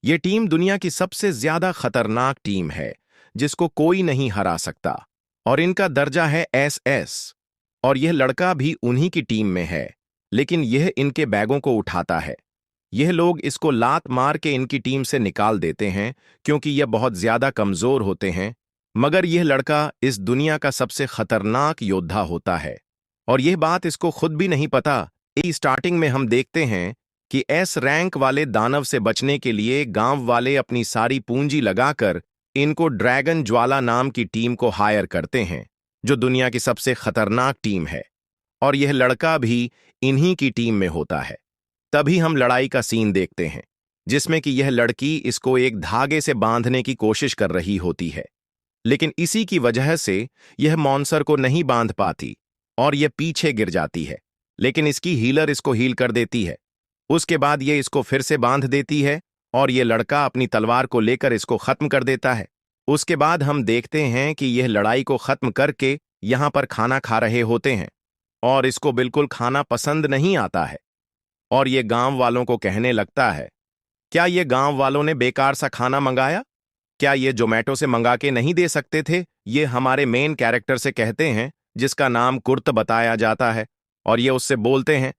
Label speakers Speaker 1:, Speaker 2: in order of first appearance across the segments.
Speaker 1: ये टीम दुनिया की सबसे ज्यादा खतरनाक टीम है, जिसको कोई नहीं हरा सकता। और इनका दर्जा है SS। और यह लड़का भी उन्हीं की टीम में है, लेकिन यह इनके बैगों को उठाता है। यह लोग इसको लात मार के इनकी टीम से निकाल देते हैं, क्योंकि यह बहुत ज्यादा कमजोर होते हैं। मगर यह लड़का इस दुनिया का सबसे खतरनाक योद्धा होता है, और यह बात इसको खुद भी नहीं पता। स्टार्टिंग में हम देखते हैं कि S रैंक वाले दानव से बचने के लिए गांव वाले अपनी सारी पूंजी लगाकर इनको ड्रैगन ज्वाला नाम की टीम को हायर करते हैं, जो दुनिया की सबसे खतरनाक टीम है। और यह लड़का भी इन्हीं की टीम में होता है। तभी हम लड़ाई का सीन देखते हैं, जिसमें कि यह लड़की इसको एक धागे से बांधने की कोशिश कर रही होती है, लेकिन इसी की वजह से यह मॉन्स्टर को नहीं बांध पाती और यह पीछे गिर जाती है। लेकिन इसकी हीलर इसको हील कर देती है। उसके बाद ये इसको फिर से बांध देती है और ये लड़का अपनी तलवार को लेकर इसको खत्म कर देता है। उसके बाद हम देखते हैं कि यह लड़ाई को खत्म करके यहां पर खाना खा रहे होते हैं, और इसको बिल्कुल खाना पसंद नहीं आता है। और ये गांव वालों को कहने लगता है, क्या ये गांव वालों ने बेकार सा खाना मंगाया? क्या ये जोमेटो से मंगा के नहीं दे सकते थे? ये हमारे मेन कैरेक्टर से कहते हैं, जिसका नाम कुर्त बताया जाता है। और ये उससे बोलते हैं,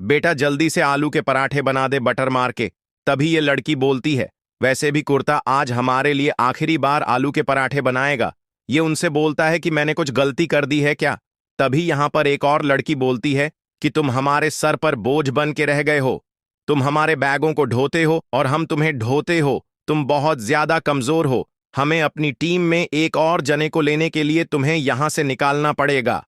Speaker 1: बेटा जल्दी से आलू के पराठे बना दे बटर मार के। तभी ये लड़की बोलती है, वैसे भी कुर्ता आज हमारे लिए आखिरी बार आलू के पराठे बनाएगा। ये उनसे बोलता है कि मैंने कुछ गलती कर दी है क्या? तभी यहां पर एक और लड़की बोलती है कि तुम हमारे सर पर बोझ बन के रह गए हो। तुम हमारे बैगों को ढोते हो और हम तुम्हें ढोते हो। तुम बहुत ज्यादा कमजोर हो। हमें अपनी टीम में एक और जने को लेने के लिए तुम्हें यहां से निकालना पड़ेगा।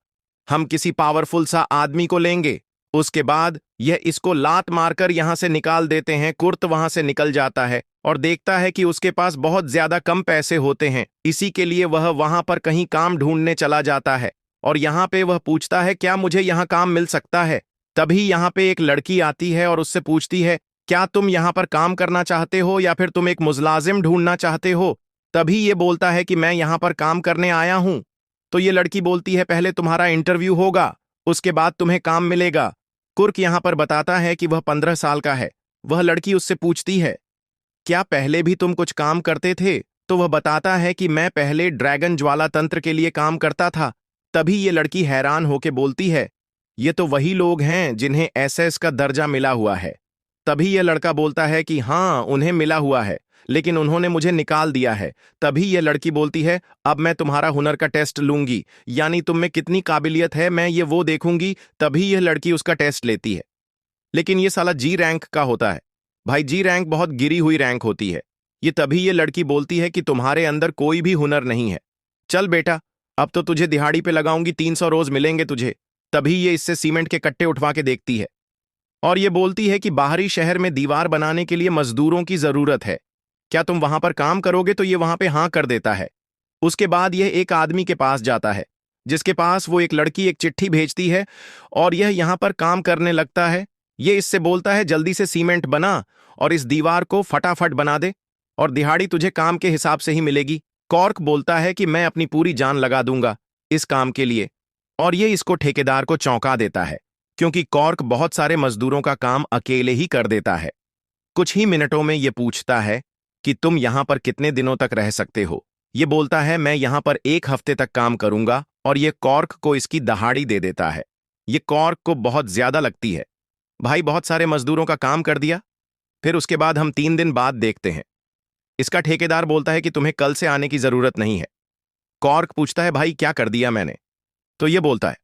Speaker 1: हम किसी पावरफुल सा आदमी को लेंगे। उसके बाद यह इसको लात मारकर यहां से निकाल देते हैं। कुर्त वहां से निकल जाता है और देखता है कि उसके पास बहुत ज्यादा कम पैसे होते हैं। इसी के लिए वह वहां पर कहीं काम ढूंढने चला जाता है, और यहां पे वह पूछता है, क्या मुझे यहां काम मिल सकता है? तभी यहां पे एक लड़की आती है और उससे पूछती है, क्या तुम यहां पर काम करना चाहते हो या फिर तुम एक मुजलाजिम ढूंढना चाहते हो? तभी ये बोलता है कि मैं यहां पर काम करने आया हूं। तो ये लड़की बोलती है, पहले तुम्हारा इंटरव्यू होगा, उसके बाद तुम्हें काम मिलेगा। कुर्क यहां पर बताता है कि वह 15 साल का है। वह लड़की उससे पूछती है, क्या पहले भी तुम कुछ काम करते थे? तो वह बताता है कि मैं पहले ड्रैगन ज्वाला तंत्र के लिए काम करता था। तभी ये लड़की हैरान होकर बोलती है, ये तो वही लोग हैं जिन्हें SS का दर्जा मिला हुआ है। तभी यह लड़का बोलता है कि हाँ, उन्हें मिला हुआ है, लेकिन उन्होंने मुझे निकाल दिया है। तभी यह लड़की बोलती है, अब मैं तुम्हारा हुनर का टेस्ट लूंगी, यानी तुम में कितनी काबिलियत है मैं ये वो देखूंगी। तभी यह लड़की उसका टेस्ट लेती है, लेकिन ये साला G रैंक का होता है। भाई G रैंक बहुत गिरी हुई रैंक होती है। ये तभी ये लड़की बोलती है कि तुम्हारे अंदर कोई भी हुनर नहीं है। चल बेटा, अब तो तुझे दिहाड़ी पे लगाऊंगी, 300 रोज मिलेंगे तुझे। तभी ये इससे सीमेंट के कट्टे उठवा के देखती है, और ये बोलती है कि बाहरी शहर में दीवार बनाने के लिए मजदूरों की जरूरत है, क्या तुम वहां पर काम करोगे? तो ये वहां पे हाँ कर देता है। उसके बाद यह एक आदमी के पास जाता है, जिसके पास वो एक लड़की एक चिट्ठी भेजती है, और यह यहां पर काम करने लगता है। ये इससे बोलता है, जल्दी से सीमेंट बना और इस दीवार को फटाफट बना दे, और दिहाड़ी तुझे काम के हिसाब से ही मिलेगी। कॉर्क बोलता है कि मैं अपनी पूरी जान लगा दूंगा इस काम के लिए, और ये इसको ठेकेदार को चौंका देता है, क्योंकि कॉर्क बहुत सारे मजदूरों का काम अकेले ही कर देता है। कुछ ही मिनटों में ये पूछता है कि तुम यहां पर कितने दिनों तक रह सकते हो? ये बोलता है, मैं यहां पर 1 हफ्ते तक काम करूंगा, और ये कॉर्क को इसकी दहाड़ी दे देता है। ये कॉर्क को बहुत ज्यादा लगती है। भाई बहुत सारे मजदूरों का काम कर दिया। फिर उसके बाद हम 3 दिन बाद देखते हैं। इसका ठेकेदार बोलता है कि तुम्हें कल से आने की जरूरत नहीं है। कॉर्क पूछता है, भाई क्या कर दिया मैंने? तो ये बोलता है,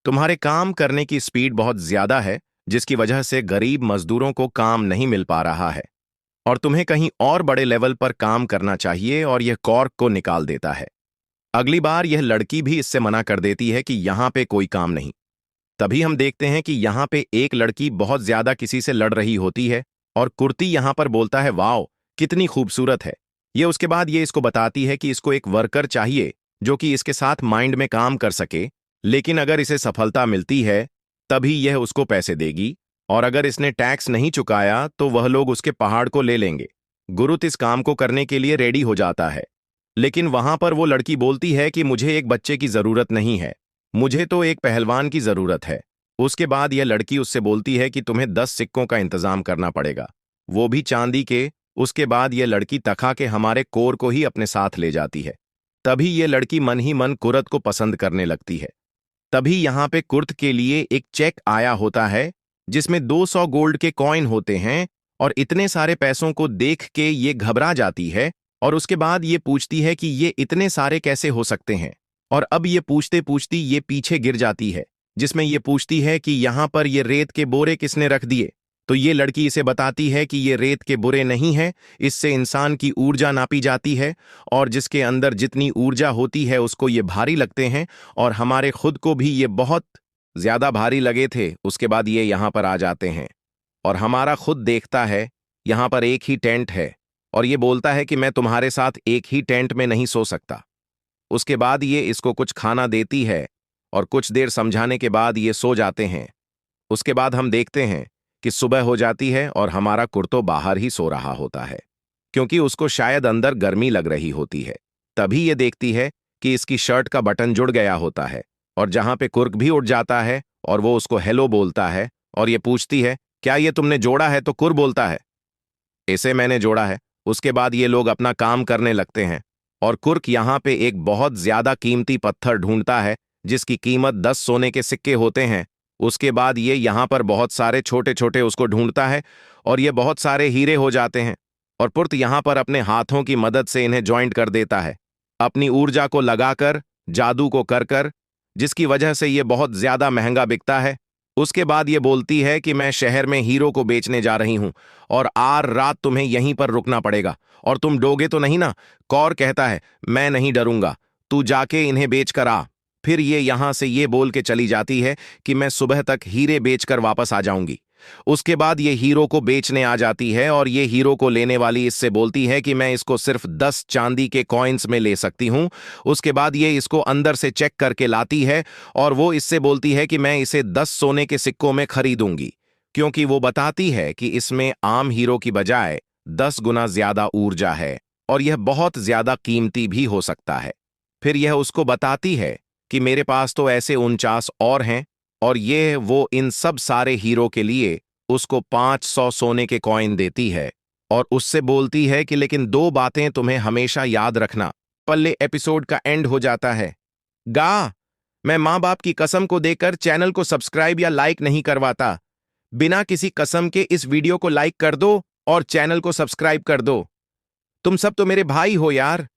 Speaker 1: तुम्हारे काम करने की स्पीड बहुत ज्यादा है, जिसकी वजह से गरीब मजदूरों को काम नहीं मिल पा रहा है, और तुम्हें कहीं और बड़े लेवल पर काम करना चाहिए। और यह कॉर्क को निकाल देता है। अगली बार यह लड़की भी इससे मना कर देती है कि यहां पे कोई काम नहीं। तभी हम देखते हैं कि यहां पे एक लड़की बहुत ज्यादा किसी से लड़ रही होती है, और कुर्ती यहां पर बोलता है, वाओ कितनी खूबसूरत है ये। उसके बाद ये इसको बताती है कि इसको एक वर्कर चाहिए जो कि इसके साथ माइंड में काम कर सके, लेकिन अगर इसे सफलता मिलती है तभी यह उसको पैसे देगी, और अगर इसने टैक्स नहीं चुकाया तो वह लोग उसके पहाड़ को ले लेंगे। गुरुत इस काम को करने के लिए रेडी हो जाता है, लेकिन वहां पर वो लड़की बोलती है कि मुझे एक बच्चे की जरूरत नहीं है, मुझे तो एक पहलवान की जरूरत है। उसके बाद यह लड़की उससे बोलती है कि तुम्हें 10 सिक्कों का इंतजाम करना पड़ेगा, वो भी चांदी के, उसके बाद ये लड़की तका के हमारे कोर को ही अपने साथ ले जाती है। तभी ये लड़की मन ही मन कुर्त को पसंद करने लगती है। तभी यहाँ पे कुर्त के लिए एक चेक आया होता है जिसमें 200 गोल्ड के कॉइन होते हैं, और इतने सारे पैसों को देख के ये घबरा जाती है और उसके बाद ये पूछती है कि ये इतने सारे कैसे हो सकते हैं। और अब ये पूछते पूछती ये पीछे गिर जाती है, जिसमें ये पूछती है कि यहाँ पर ये रेत के बोरे किसने रख दिए। तो ये लड़की इसे बताती है कि ये रेत के बोरे नहीं है, इससे इंसान की ऊर्जा नापी जाती है, और जिसके अंदर जितनी ऊर्जा होती है उसको ये भारी लगते हैं, और हमारे खुद को भी ये बहुत ज्यादा भारी लगे थे। उसके बाद ये यहाँ पर आ जाते हैं और हमारा खुद देखता है यहाँ पर एक ही टेंट है, और ये बोलता है कि मैं तुम्हारे साथ एक ही टेंट में नहीं सो सकता। उसके बाद ये इसको कुछ खाना देती है और कुछ देर समझाने के बाद ये सो जाते हैं। उसके बाद हम देखते हैं कि सुबह हो जाती है और हमारा कुर्तो बाहर ही सो रहा होता है, क्योंकि उसको शायद अंदर गर्मी लग रही होती है। तभी ये देखती है कि इसकी शर्ट का बटन जुड़ गया होता है, और जहां पे कुर्क भी उड़ जाता है और वो उसको हेलो बोलता है, और ये पूछती है क्या ये तुमने जोड़ा है, तो कुर बोलता है इसे मैंने जोड़ा है। उसके बाद ये लोग अपना काम करने लगते हैं और कुर्क यहाँ पे एक बहुत ज्यादा कीमती पत्थर ढूंढता है जिसकी कीमत 10 सोने के सिक्के होते हैं। उसके बाद ये यहाँ पर बहुत सारे छोटे छोटे उसको ढूंढता है और ये बहुत सारे हीरे हो जाते हैं, और पुर्त यहाँ पर अपने हाथों की मदद से इन्हें जॉइंट कर देता है, अपनी ऊर्जा को लगाकर, जादू को कर, जिसकी वजह से ये बहुत ज्यादा महंगा बिकता है। उसके बाद ये बोलती है कि मैं शहर में हीरो को बेचने जा रही हूं और आर रात तुम्हें यहीं पर रुकना पड़ेगा, और तुम डरोगे तो नहीं ना। कौर कहता है मैं नहीं डरूंगा, तू जाके इन्हें बेच कर आ। फिर ये यहां से ये बोल के चली जाती है कि मैं सुबह तक हीरे बेचकर वापस आ जाऊंगी। उसके बाद ये हीरो को बेचने आ जाती है और ये हीरो को लेने वाली इससे बोलती है कि मैं इसको सिर्फ 10 चांदी के कॉइन्स में ले सकती हूं। उसके बाद ये इसको अंदर से चेक करके लाती है और वो इससे बोलती है कि मैं इसे 10 सोने के सिक्कों में खरीदूंगी, क्योंकि वो बताती है कि इसमें आम हीरो की बजाय 10 गुना ज्यादा ऊर्जा है और यह बहुत ज्यादा कीमती भी हो सकता है। फिर यह उसको बताती है कि मेरे पास तो ऐसे 49 और हैं, और ये वो इन सब सारे हीरो के लिए उसको 500 सोने के कॉइन देती है, और उससे बोलती है कि लेकिन 2 बातें तुम्हें हमेशा याद रखना। पल्ले एपिसोड का एंड हो जाता है। मैं माँ बाप की कसम को देकर चैनल को सब्सक्राइब या लाइक नहीं करवाता। बिना किसी कसम के इस वीडियो को लाइक कर दो और चैनल को सब्सक्राइब कर दो। तुम सब तो मेरे भाई हो यार।